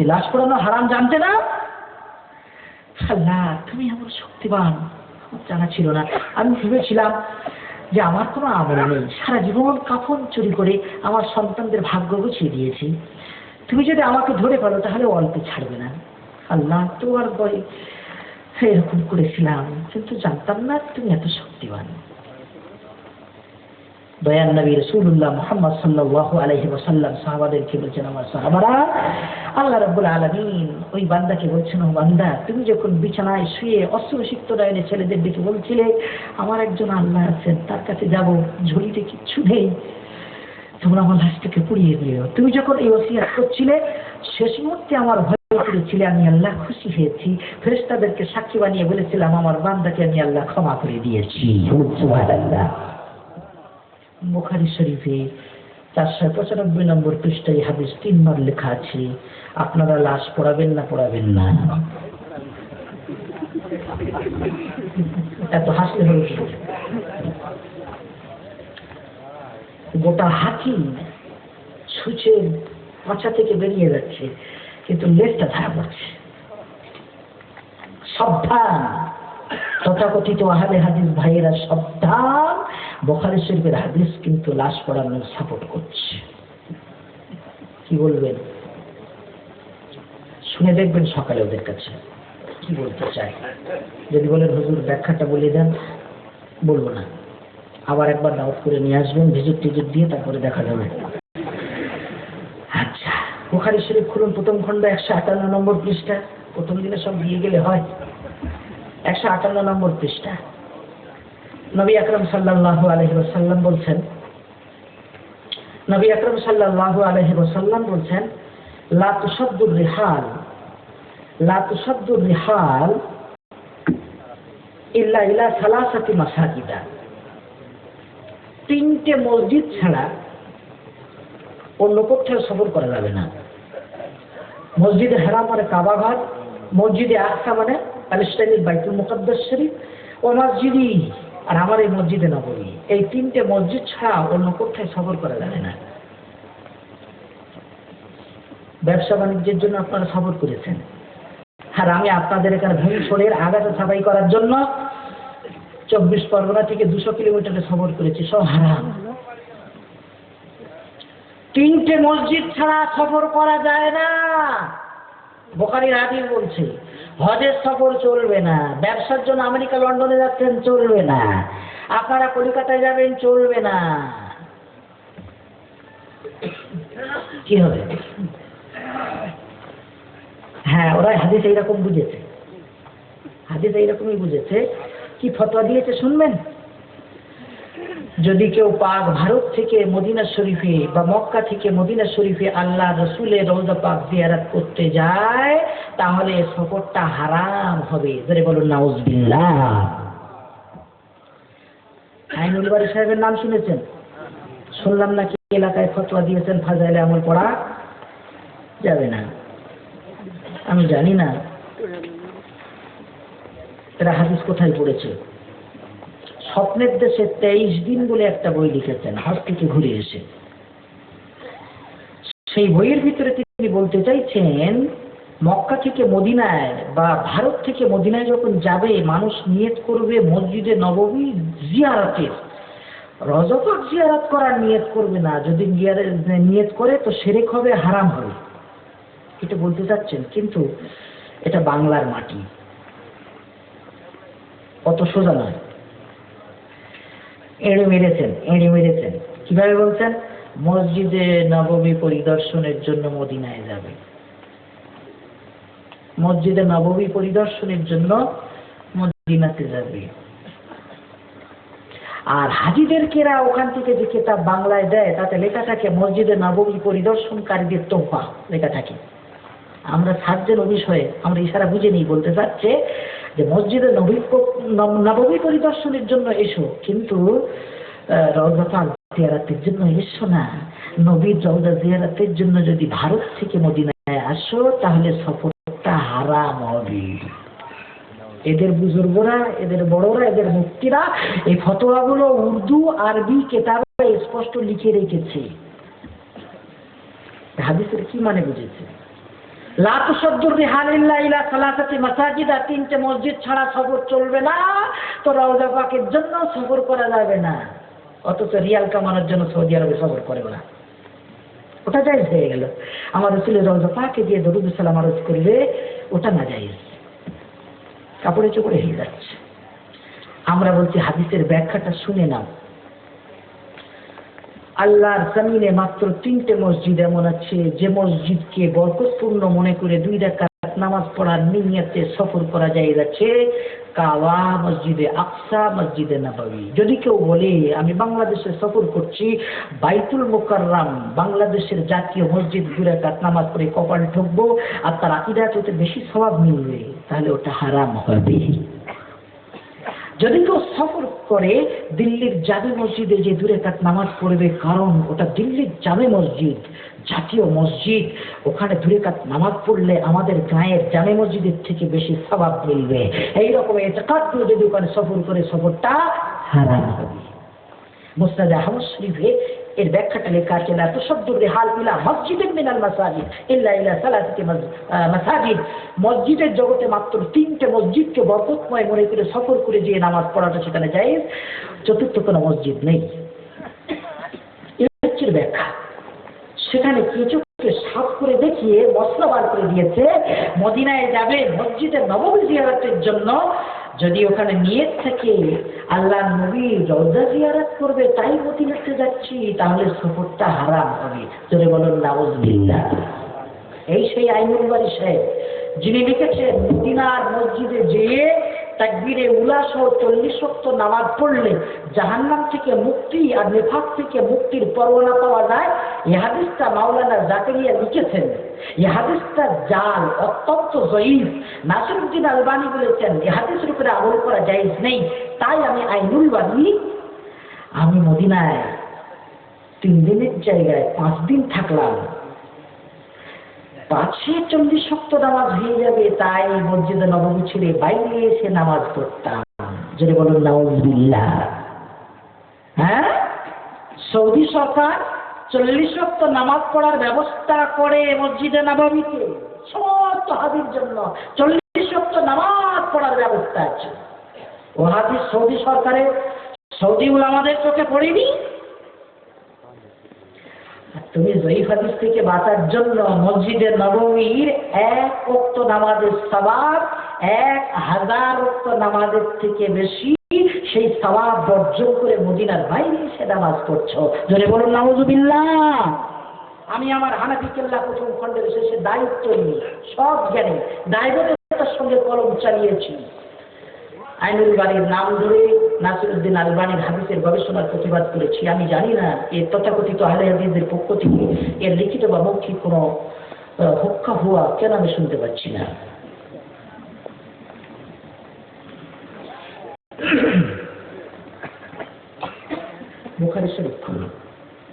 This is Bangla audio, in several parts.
সত্যি লাশ পোড়ানো হারাম জানতে না? আল্লাহ তুমি এমন শক্তিবান, জানা ছিল না। আমি ভেবেছিলাম যে আমার কোনো আমল নেই, সারা জীবন কাফন চুরি করে আমার সন্তানদের ভাগ্য গুছিয়ে দিয়েছি, তুমি যদি আমাকে ধরে ফেলো তাহলে অল্পে ছাড়বে না। আল্লাহ তোমার ভয়ে এরকম করেছিলাম, কিন্তু জানতাম না তুমি এত শক্তিবান। দয়ার নবী রাসূলুল্লাহ মুহাম্মদ সাল্লাল্লাহু আলাইহি ওয়াসাল্লাম সাহাবাদেরকে বলছেন, আমার সাহাবারা, আল্লাহ রাব্বুল আলামিন ওই বান্দাকে বলছেন, ও বান্দা তুমি যখন বিছানায় শুয়ে অশ্রুসিক্ত নয়নে ছেলেদের দিকে বলছিলে আমার একজন আল্লাহ আছেন, তার কাছে যাব, ঝুলিতে কিচ্ছু নেই, তোমরা আমার লাশটাকে পুড়িয়ে দিও। তুমি যখন এই ওসিয়ত করছিলে শেষ মুহূর্তে আমার ভয় করেছিলে, আমি আল্লাহ খুশি হয়েছি, ফেরেশতাদেরকে সাক্ষী বানিয়ে বলেছিলাম আমার বান্দাকে আমি আল্লাহ ক্ষমা করে দিয়েছি। সুবহানাল্লাহ। বুখারী শরীফে 495 নম্বর পৃষ্ঠায় হাদিস 3 বার লেখা আছে, আপনারা লাশ পোড়াবেন না পোড়াবেন না? এত হাসলে হলো কি? গোটা হাতি ছুঁচে পাছা থেকে বেরিয়ে যাচ্ছে, কিন্তু লেজটা ধরা পড়ছে। সাবধান, তথাকথিত আহলে হাদিস ভাইয়েরা সাবধান, বুখারী শরীফের হাদিস কিন্তু লাশ পোড়ানোর সাপোর্ট করছে। কি বলবেন? শুনে দেখবেন সকালে ওদের কাছে কি বলতে চায়। যদি বলেন হুজুর ব্যাখ্যাটা বলে দেন, বলবো না, আবার একবার দাওয়াত করে নিয়ে আসবেন, ভিজিট টিজিট দিয়ে, তারপরে দেখা যাবে। আচ্ছা, বুখারী শরীফ খুলুন, প্রথম খণ্ড 158 নম্বর পৃষ্ঠা। প্রথম দিনে সব দিয়ে গেলে হয়। 158 নম্বর পৃষ্ঠা। নবী আকরাম সাল্লাল্লাহু আলাইহি ওয়াসাল্লাম বলছেন, নবী আকরাম সাল্লাল্লাহু আলাইহি ওয়াসাল্লাম বলছেন, লা তুসাদ্দুর রিহাল, লা তুসাদ্দুর রিহাল ইল্লা ইলা সালাসাতি মাসাজিদা। 3টে মসজিদ ছাড়া অন্য কোথাও সফর করা যাবে না। মসজিদে হারাম মানে কাবা ঘর, মসজিদে আকসা মানে প্যালেস্টাইনের বাইতুল মুকাদ্দাস শরীফ, ও মসজিদি আর আমার এই মসজিদে নববী। এই 3টে মসজিদ ছাড়া অন্য কোথাও সফর করা যাবে না। ব্যবসা বাণিজ্যের জন্য আপনারা সফর করেছেন, আর আমি আপনাদের এখানে ভূমিছড়ের আগাছা সাফাই করার জন্য 24 পরগনা থেকে 200 কিলোমিটারে সফর করেছি, সব হারাম। 3টে মসজিদ ছাড়া সফর করা যায় না। বুখারীর হাদিস বলছে, হজের সফর চলবে না, ব্যবসার জন্য আমেরিকা লন্ডনে যাচ্ছেন চলবে না, আপনারা কলকাতায় যাবেন চলবে না। কি হবে? হ্যাঁ, ওরা হাদিস এইরকম বুঝেছে, হাদিস এইরকমই বুঝেছে। কি ফতোয়া দিয়েছে শুনবেন? যদি কেউ পাক ভারত থেকে মদিনা শরীফে বা মক্কা থেকে মদিনা শরীফে আল্লাহ রসুলের রওজা পাক জিয়ারত করতে যায়, তাহলে সফরটা হারাম হবে। ধরে বলুন নাউজুবিল্লাহ। আইনুল বারী সাহেবের নাম শুনেছেন? শুনলাম নাকি এলাকায় ফতোয়া দিয়েছেন ফাজাইলে আমল পড়া যাবে না। আমি জানি না এরা হাদিস কোথায় পড়েছে। স্বপ্নের দেশে 23 দিন বলে একটা বই লিখেছেন, হজ থেকে ঘুরে এসে। সেই বইয়ের ভিতরে তিনি বলতে চাইছেন, মক্কা থেকে মদিনায় বা ভারত থেকে মদিনায় যখন যাবে, মানুষ নিয়ত করবে মসজিদে নববী জিয়ারতের, রওজা পাক জিয়ারত করার নিয়ত করবে না। যদি নিয়ত করে তো শিরক হবে, হারাম হবে, এটা বলতে চাচ্ছেন। কিন্তু এটা বাংলার মাটি, অত সোজা নয়। এড়ে মেরেছেন। কিভাবে বলছেন? মসজিদে নববী পরিদর্শনের জন্য মদিনায় যাবে, মসজিদে নববী পরিদর্শনের জন্য মদিনাতে যাবে। আর হাজিদেরকেরা ওখান থেকে যে কিতাব বাংলায় দেয়, তাতে লেখা থাকে মসজিদে নববী পরিদর্শনকারীদের তোহফা লেখা থাকে। আমরা সার্জেন বিষয়ে আমরা ইশারা বুঝে নিই, বলতে চাচ্ছে যে মসজিদে নববী পরিদর্শনের জন্য এসো, কিন্তু রওজা পাক জিয়ারতের জন্য এসো না। নবীর রওজা জিয়ারতের জন্য যদি ভারত থেকে মদিনায় আসো, তাহলে সফরটা হারাম হবে। এদের বুজুর্গরা, এদের বড়রা, এদের মুফতিরা এই ফতোয়াগুলো উর্দু আরবি কিতাবে স্পষ্ট লিখে রেখেছে। হাদিসের কি মানে বুঝেছে? লা তুসাদ্দুর রিহাল ইল্লা ইলা সালাসাতি মাসাজিদ, তিনটে মসজিদ ছাড়া সফর চলবে না, তো রওজা পাকের জন্য সফর করা যাবে না। অথচ রিয়াল কামানোর জন্য সৌদি আরবে সফর করে না, ওটা জায়েজ হয়ে গেল। আমার রাসূলের রওজা পাকে দিয়ে দরুদ সালাম আরজ করবে, ওটা না জায়েজ, কাপড়ে চোপড়ে হয়ে যাচ্ছে। আমরা বলছি হাদিসের ব্যাখ্যাটা শুনে নাও। আল্লাহর জমিনে মাত্র 3টে মসজিদ এমন আছে যে মসজিদকে বরকতপূর্ণ মনে করে 2 রাকাত নামাজ পড়ার নিয়তে সফর করা যায় যাচ্ছে। কাবা, মসজিদে আকসা, মসজিদে নববী। যদি কেউ বলে আমি বাংলাদেশে সফর করছি, বাইতুল মুকাররম বাংলাদেশের জাতীয় মসজিদ 2 রাকাত নামাজ পড়ে কপাল ঠুকবো আর তার আকীদাতে বেশি সওয়াব মিলবে, তাহলে ওটা হারাম হবে। যদি কেউ সফর করে দিল্লির জামে মসজিদে যে 2 রাকাত নামাজ পড়বে, কারণ ওটা দিল্লির জামে মসজিদ, জাতীয় মসজিদ, ওখানে 2 রাকাত নামাজ পড়লে আমাদের গায়ের জামে মসজিদের থেকে বেশি সওয়াব মিলবে, এইরকম ইতিকাদ দিয়ে যদি ওখানে সফর করে, সফরটা হারাম হবে। মুসনাদে আহমদ শরীফে এর ব্যাখ্যাটা লেখা আছে, লা তুসাদ্দুর রিহাল ইলা মসজিদিন মিনাল মাসাজিদ ইল্লা ইলা সালাসাতি মাসাজিদ। মসজিদের জগতে মাত্র 3টে মসজিদকে বরকতময় মনে করে সফর করে যে নামাজ পড়াটা সেখানে জায়েজ, চতুর্থ কোনো মসজিদ নেই। এর ব্যাখ্যা সেখানে কিছুকে সাফ করে দেখিয়ে মশলা বার করে দিয়েছে, মদিনায় যাবে মসজিদে নববী জিয়ারতের জন্য, যদি ওখানে নিয়ত থাকে আল্লাহ নবীর রওজা জিয়ারত করবে তাই মদিনাতে যাচ্ছি, তাহলে সফরটা হারাম হবে। জোরে বলুন নাউজুবিল্লাহ। এই সেই আইনুল বারী সাহেব যিনি লিখেছেন মদিনার মসজিদে যেয়ে তাকবীরে উলা সহ 40 ওয়াক্ত নামাজ পড়লে জাহান্নাম থেকে মুক্তি আর নেফাক থেকে মুক্তির পরোয়ানা পাওয়া যায়। এই হাদিসটা মাওলানা জাকারিয়া লিখেছেন, এই হাদিসটা জাল, অত্যন্ত জয়ীফ। নাসিরউদ্দিন আলবানী বলেছেন এই হাদিসের উপরে আমল করা জায়েজ নেই। তাই আমি আইনুল বারী, আমি মদিনায় 3 দিনের জায়গায় 5 দিন থাকলাম, 540 ওয়াক্ত নামাজ হয়ে যাবে, তাই মসজিদে নববী ছেড়ে বাইরে এসে নামাজ পড়তাম। যদি বলুন নাউজুবিল্লাহ। হ্যাঁ, সৌদি সরকার 40 ওয়াক্ত নামাজ পড়ার ব্যবস্থা করে মসজিদে নববীতে, সমস্ত হাজির জন্য 40 ওয়াক্ত নামাজ পড়ার ব্যবস্থা আছে। ও হাদিস সৌদি সরকারের, সৌদি উলামাদের চোখে পড়েনি। তুমি জয়ীফ হাদিস থেকে বাঁচার জন্য মসজিদে নববীর 1 ওয়াক্ত নামাজের সওয়াব 1000 ওয়াক্ত নামাজের থেকে বেশি, সেই সওয়াব বর্জন করে মদিনার বাইরে এসে নামাজ পড়ছো। জোরে বলুন নাউজুবিল্লাহ। আমি আমার হানাফি কেল্লা প্রথম খণ্ডের শেষে দায়িত্ব নিয়ে সব জ্ঞানে দায়বদ্ধতার সঙ্গে কলম চালিয়েছি। আইনুল বারীর নাম ধরে নাসিরউদ্দিন আলবানীর হাদিসের গবেষণার প্রতিবাদ করেছি। আমি জানি না এর তথাকথিত আহলে হাদিসদের পক্ষ থেকে এর লিখিত বা মৌখিক কোনো হোক্কা হুয়া কেন আমি শুনতে পাচ্ছি না। বুখারী শরীফ খুলুন,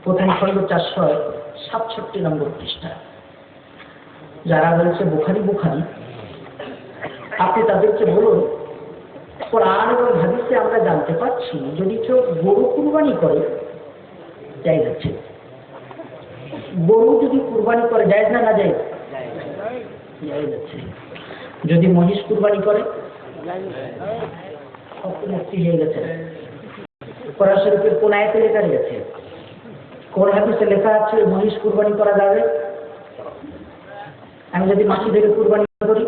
প্রথম খণ্ড 467 নম্বর পৃষ্ঠা। যারা বলছে বুখারী বুখারী, আপনি তাদেরকে বলুন কোরআন এবং হাদিসে আমরা জানতে পারছি যদি কেউ গরু কুরবানি করে জায়েজ আছে। গরু যদি কুরবানি করে জায়েজ না, না জায়েজ? জায়েজ আছে। যদি মহিষ কুরবানি করে মুক্তি হয়ে গেছে। কোরআন শরীফের কোন আয়াতে লেখা গেছে? কোন হাদিসে লেখা আছে মহিষ কুরবানি করা যাবে? আমি যদি মাছি ধরে কুরবানি করি,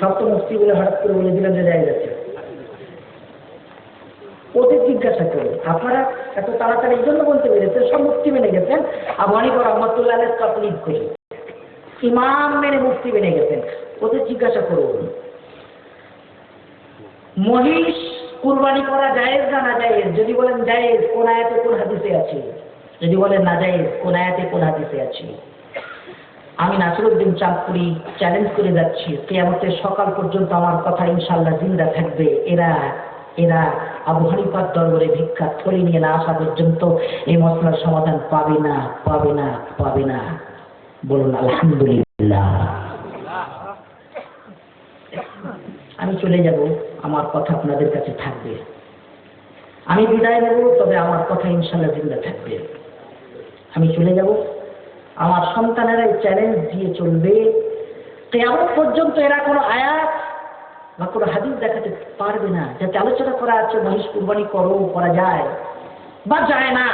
সব তো মুফতি বলে হঠাৎ করে বলে দিলাম যে জায়েজ আছে। ওদের জিজ্ঞাসা করে আপনারা এত তাড়াতাড়ি এই জন্য বলতে পেরেছেন, সব মুফতি মেনে গেছেন। আবু হানিফা রাহমাতুল্লাহ আলাইহি তাকলিদ করে ইমাম মেনে মুফতি মেনে গেছেন। ওদের জিজ্ঞাসা করুন মহিষ কুরবানি করা জায়েজ না না জায়েজ? যদি বলেন জায়েজ, কোন আয়াতে কোন হাদিসে আছে? যদি বলেন না জায়েজ, কোন আয়াতে কোন হাদিসে আছে? আমি নাসিরউদ্দিন চাঁদপুরি চ্যালেঞ্জ করে যাচ্ছি, কিয়ামতের সকাল পর্যন্ত আমার কথা ইনশাআল্লাহ জিন্দা থাকবে। এরা আবু হানিফার দরবারে ভিক্ষা থলি নিয়ে না আসা পর্যন্ত এই মসলার সমাধান পাবে না, পাবে না, পাবে না। বলুন আলহামদুলিল্লাহ। আমি চলে যাব, আমার কথা আপনাদের কাছে থাকবে। আমি বিদায় নেব, তবে আমার কথা ইনশাআল্লাহ জিন্দা থাকবে। আমি চলে যাব, আমার সন্তানেরা চ্যালেঞ্জ দিয়ে চলবে, কিয়ামত পর্যন্ত এরা কোনো আয়াত বা কোনো হাদিস দেখাতে পারবে না যাতে আলোচনা করা আছে মহিষ কুরবানি করা যায় বা যায় না।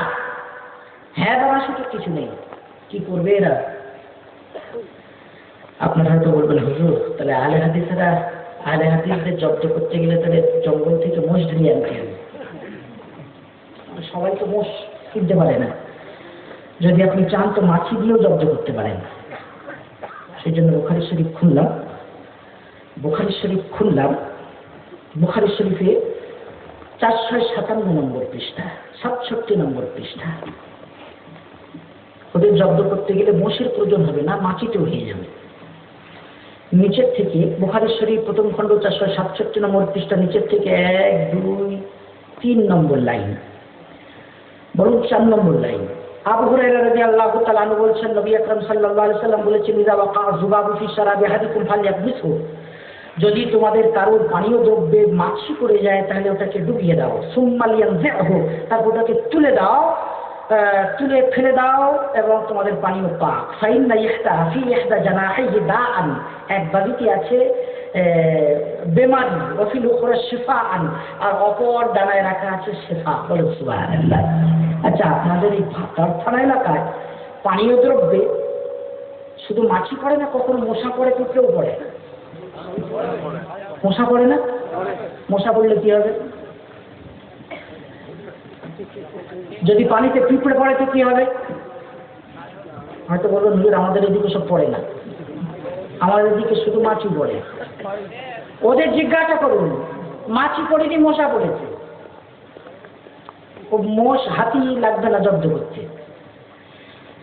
হ্যাঁ বা না সেটা কিছু নেই। কি করবে এরা? আপনারা হয়তো বলবেন, হুজুর তাহলে আহলে হাদিসদের জব্দ করতে গেলে তাহলে জঙ্গল থেকে মোষ ধরিয়ে আনতে হবে। সবাই তো মোষ কিনতে পারে না। যদি আপনি চান তো মাছি দিয়েও জব্দ করতে পারেন। সেই জন্য বুখারী শরীফ খুললাম। বুখারী শরীফে 457 নম্বর পৃষ্ঠা, 67 নম্বর পৃষ্ঠা। ওদের জব্দ করতে গেলে মোষের প্রয়োজন হবে না, মাছিতেও হয়ে যাবে। নিচের থেকে বুখারী শরীফ প্রথম খণ্ড 467 নম্বর পৃষ্ঠা, নিচের থেকে 1, 2, 3 নম্বর লাইন, বরং 4 নম্বর লাইন। আবু হুরায়রা রাদিয়াল্লাহু তাআলা আনহু বলছেন, নবী আকরাম সাল্লাল্লাহু আলাইহি ওয়াসাল্লাম বলেছেন, ইযা ওয়াকা যুবাবু ফি শারাবি আহাদিকুম ফালইয়াকবিসহু, যদি তোমাদের কারোর পানীয় দ্রব্যে মাছি পড়ে যায় তাহলে ওটাকে ডুবিয়ে দাও। সুম্মা লিয়ানজিহু, তারপর ওটাকে তুলে ফেলে দাও এবং তোমাদের পানীয় পাক। ফাইন্না ইহতা ফি ইহদা জানাহিহি দাআন, এক বাগিতে আছে বেমারি, ওয়া ফিল উখরা শিফাআন, আর অপর ডানায় রাখা আছে শিফা। বলেন সুবহানাল্লাহ। আচ্ছা, আপনাদের এই কারখানা এলাকায় পানীয় দ্রব্যে শুধু মাছি পড়ে না, কখনো মশা পড়ে, পিঁপড়েও পড়ে? মশা পড়ে না? মশা পড়লে কি হবে? যদি পানিতে পিঁপড়ে পড়ে তো কি হবে? হয়তো বলবেন, হুজুর আমাদের এদিকে সব পড়ে না, আমাদের এদিকে শুধু মাছি পড়ে। ওদের জিজ্ঞাসা করুন, মাছি পড়েনি, মশা পড়েছে। ও হাতি লাগবে না জব্দ করতে।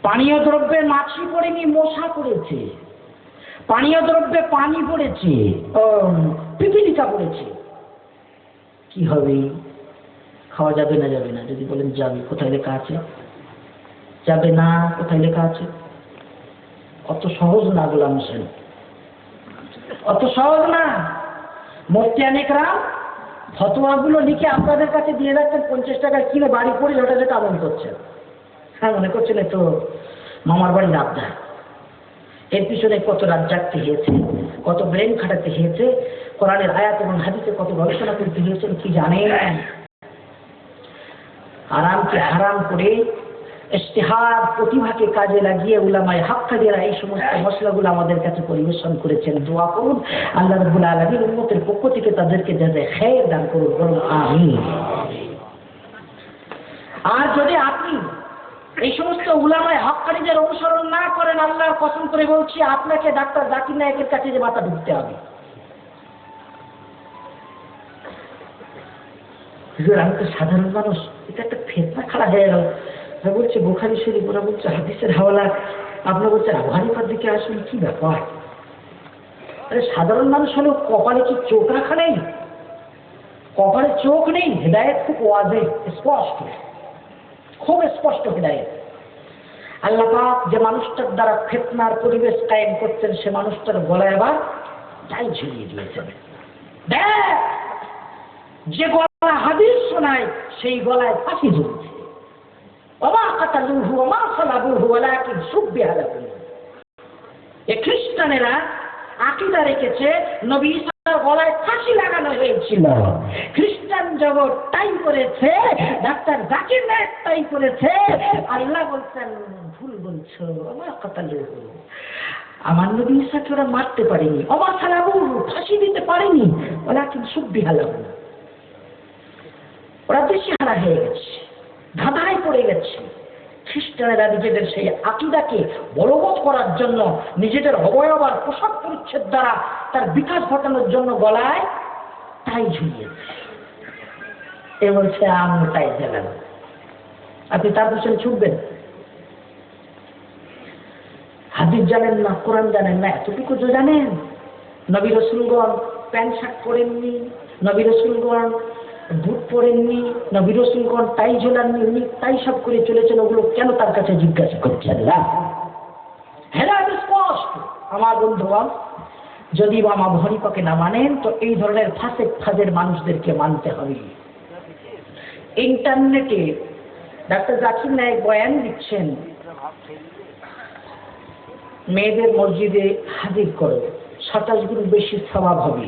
পানীয় দ্রব্যে মাছি পড়েনি, মশা পড়েছে। পানীয় দ্রব্যে পানি পড়েছে, পিপিলিকা পড়েছে। কি হবে? খাওয়া যাবে না? যাবে না? যদি বলেন যাবে, কোথায় লেখা আছে? যাবে না, কোথায় লেখা আছে? অত সহজ না গোলাম হোসেন, অত সহজ না। মুফতিয়ান ইকরাম ফতোয়াগুলো লিখে আপনাদের কাছে দিয়ে রাখতেন, 50 টাকায় কিনে বাড়ি পড়ে ওটা যেটা আমল করছেন। হ্যাঁ, মনে করছেন তো মামার বাড়ির আবদার। এর পিছনে কত রাত জাগতে হয়েছে, কত ব্রেন খাটাতে হয়েছে, কোরআনের আয়াত এবং হাদিসে কত গবেষণা করতে হয়েছে কি জানেন? আরামকে হারাম করে ইজতিহাদ প্রতিভাকে কাজে লাগিয়ে উলামায়ে হাক্কানিরা এই সমস্ত মশলাগুলো আমাদের কাছে পরিবেশন করেছেন। দোয়া করুন আল্লাহ রাব্বুল আলামিন উম্মতের পক্ষ থেকে তাদেরকে জাযায়ে খায়র দান করুন, বলুন আমিন। আর যদি আপনি এই সমস্ত উলামায়ে হাক্কানিদের অনুসরণ না করেন, আল্লাহর কসম করে বলছি, আপনাকে ডাক্তার জাকির নায়েকের কাছে যে মাথা ঢুকতে হবে। আমি তো সাধারণ মানুষ, এটা একটা ফেতনা খাড়া হয়ে গেল। ওরা বলছে বুখারী শরীফ, ওরা বলছে হাদিসের হাওয়ালা, আপনারা বলছেন আবু হানিফার দিকে আসুন। কি ব্যাপার? আরে সাধারণ মানুষ হলেও কপালে কি চোখ রাখা নেই? কপালে চোখ নেই? হেদায়েত খুব ওয়াজে, স্পষ্ট, খুব স্পষ্ট হেদায়েত। আল্লাহ পাক যে মানুষটার দ্বারা ফিতনার পরিবেশ কায়েম করতেন, সে মানুষটার গলায় আবার তাই ঝুলিয়ে দিয়েছেন। দেখ, যে গলা হাদিস শোনায় সেই গলায় ফাঁসি ঝুলছে। ওমা কাতালুহু ওমা সালাবুহু ওয়ালাকিন সুববিহা লাহুম। এই খ্রিস্টানেরা আকীদা রেখেছে নবী ঈসার গলায় ফাঁসি লাগানো হয়েছিল। খ্রিস্টান জগৎ তাই করেছে, ডাক্তার জাকির নায়েক তাই করেছে। আল্লাহ বলছেন ভুল বলছো। ওমা কাতালুহু, আমার নবী ঈসাকে ওরা মারতে পারেনি, ওমা সালাবুহু ফাঁসি দিতে পারেনি, ওয়ালাকিন সুববিহা লাহুম। ওরা দিশেহারা হয়ে গেছে, ধাঁধায় পড়ে গেছে। খ্রিস্টানেরা নিজেদের সেই আকীদাকে বলবৎ করার জন্য, নিজেদের অবয়ব আর পোশাক পরিচ্ছদ দ্বারা তার বিকাশ ঘটানোর জন্য গলায় তাই ঝুলিয়েছে। এ বলছে আমি তাই গেলাম। আপনি তার পিছনে ছুটবেন? হাদিস জানেন না, কোরআন জানেন না, এতটুকু তো জানেন। নবী রাসূলগণ প্যান্ট শার্ট পরেননি, নবী রাসূলগণ বুট পরেননি, নবী রাসূলগণ টাই ঝোলাননি, উনি তাই সব করে চলেছেন। ওগুলো কেন তার কাছে জিজ্ঞাসা করছেন না? হেদায়েত স্পষ্ট। আমার বন্ধুগণ, যদি আবু হানিফাকে না মানেন তো এই ধরনের ফাজের মানুষদেরকে মানতে হবে। ইন্টারনেটে ডাক্তার জাকির নায়েক বয়ান দিচ্ছেন, মেয়েদের মসজিদে হাজির করো, 27 গুণ বেশি সওয়াব হবে।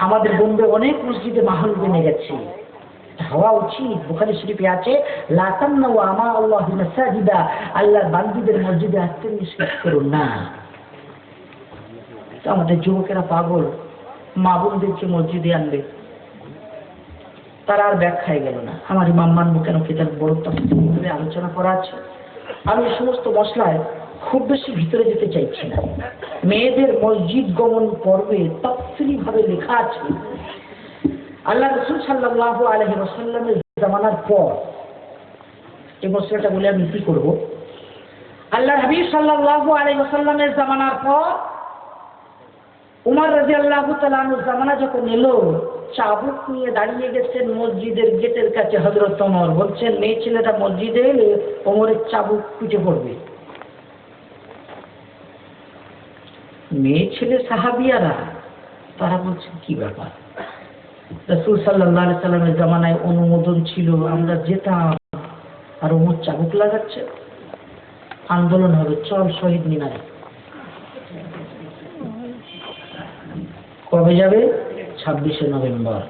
আমাদের বোম্বে অনেক মসজিদে মাহল বেনে গেছে, হওয়া উচিত। বুখারী শরীফে আছে, লা তামনাউ আমা আল্লাহি মাসাজিদা, আল্লাহর বান্দীদের মসজিদে আসতে নিষেধ করুন না। তো আমাদের যুবকেরা পাগল, মা বোনদেরকে মসজিদে আনবে, তারা আর ব্যাখ্যায় গেল না। আমার ইমাম মানবো কেন, কিতাব বড় তাফসীরে আলোচনা করা আছে। আমি সমস্ত মশলায় খুব বেশি ভিতরে যেতে চাইছি না। মেয়েদের মসজিদ গমন পর্বে তফসিলি ভাবে লেখা আছে, আল্লাহ রাসূল সাল্লাল্লাহু আলাইহি ওয়াসাল্লামের জামানার পর, এই মশলাটা বলে আমি কি করব, আল্লাহ হাবিব সাল্লাল্লাহু আলাইহি ওয়াসাল্লামের জামানার পর উমর রাদিয়াল্লাহু তাআলা আনহুর জামানা যখন এলো, চাবুক নিয়ে দাঁড়িয়ে গেছেন মসজিদের গেটের কাছে হযরত ওমর। বলছেন, মেয়ে ছেলেটা মসজিদে এলে ওমরের চাবুক পিঠে পড়বে। মেয়ে ছেলে সাহাবিয়ারা তারা বলছেন, কি ব্যাপার? রাসূল সাল্লাল্লাহু আলাইহি সাল্লামের জামানায় অনুমোদন ছিল, আমরা যেতাম, আর ওমর চাবুক লাগাচ্ছে। আন্দোলন হবে, চল শহীদ মিনারে। কবে যাবে? 26শে নভেম্বর।